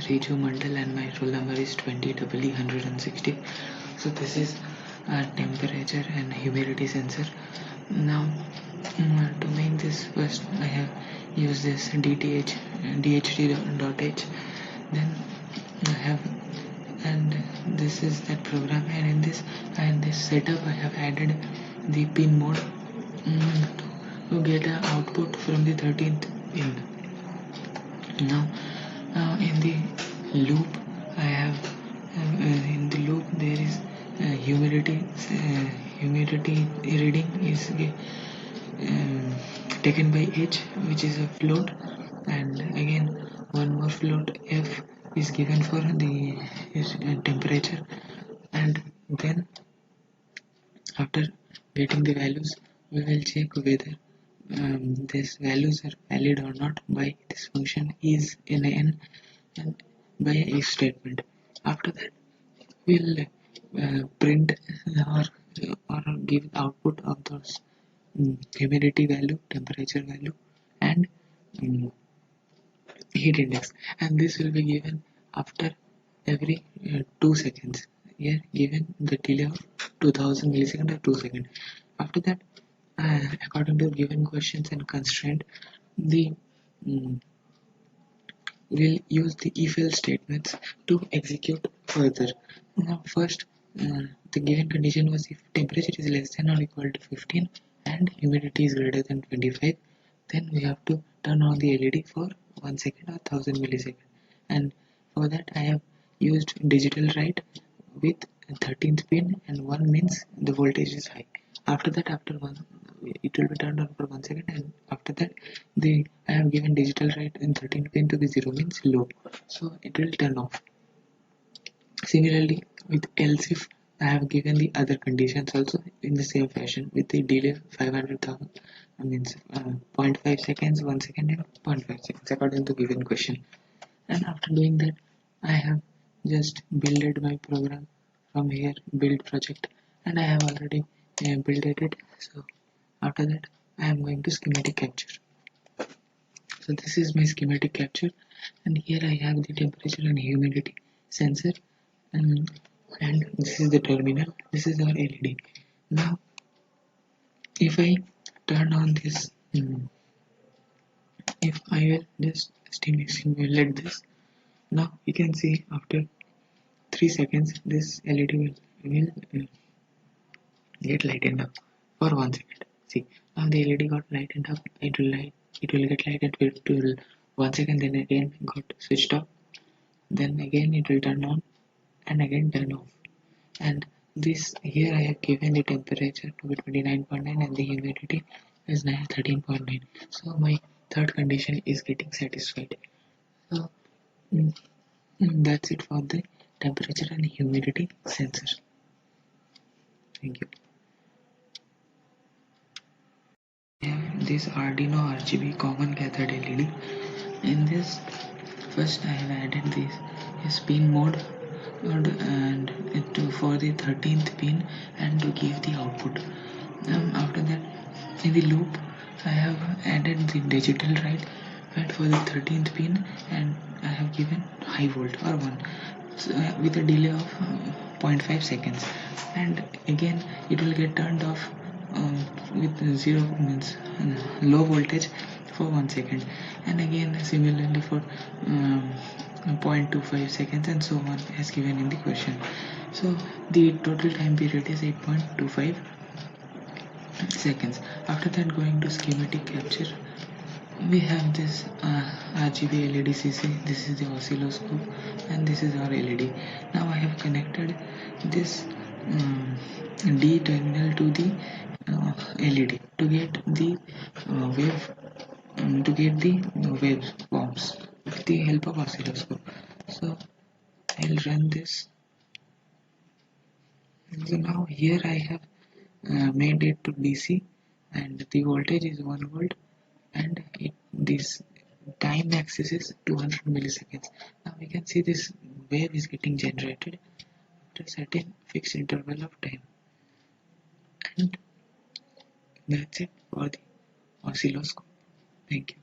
Riju Mandal and my roll number is 20EE160. So this is our temperature and humidity sensor. Now to make this, first I have used this DHT.h. Then I have, and this is that program, and in this setup I have added the pin mode to get an output from the 13th pin. Now in the loop I have in the loop there is humidity reading is taken by H, which is a float, and again one more float F is given for the temperature, and then after getting the values we will check whether these values are valid or not by this function is in n and by a if statement. After that we'll print or give output of those humidity value, temperature value, and heat index, and this will be given after every 2 seconds. Here given the delay of 2000 milliseconds or 2 seconds. After that, according to given questions and constraint, the we'll use the if else statements to execute further. Now first, the given condition was if temperature is less than or equal to 15 and humidity is greater than 25, then we have to turn on the LED for 1 second or 1000 milliseconds. And for that I have used digital write with 13th pin, and 1 means the voltage is high. After that, after one, it will be turned on for 1 second, and after that I have given digital write in 13th pin to be 0 means low, so it will turn off. Similarly with else if, I have given the other conditions also in the same fashion with the delay 500,000 means 0.5 seconds, 1 second, and 0.5 seconds according to given question. And after doing that I have just builded my program from here, build project, and I have already built it. So after that I am going to schematic capture. So this is my schematic capture, and here I have the temperature and humidity sensor, and this is the terminal, this is our LED. Now if I turn on this, if I will just simulate this, now you can see after 3 seconds this LED will get lightened up for 1 second. See, now the LED got lightened up, it will get lightened till 1 second, then again got switched off, then again it will turn on and again turn off. And this here I have given the temperature to be 29.9 and the humidity is 13.9. So my third condition is getting satisfied. So that's it for the temperature and humidity sensor. Thank you. This Arduino RGB common cathode LED. In this, first I have added this pin mode and for the 13th pin and to give the output. After that, in the loop I have added the digital write for the 13th pin, and I have given high volt or 1, so, with a delay of 0.5 seconds, and again it will get turned off with 0 means low voltage for 1 second, and again similarly for 0.25 seconds, and so on as given in the question. So the total time period is 8.25 seconds. After that, going to schematic capture, we have this RGB LED CC. This is the oscilloscope, and this is our LED. Now I have connected this D terminal to the LED to get the wave waveforms with the help of oscilloscope. So I'll run this. So now here I have made it to DC, and the voltage is 1 volt, and this time axis is 200 milliseconds. Now we can see this wave is getting generated after a certain fixed interval of time, and that's it for the oscilloscope. Thank you.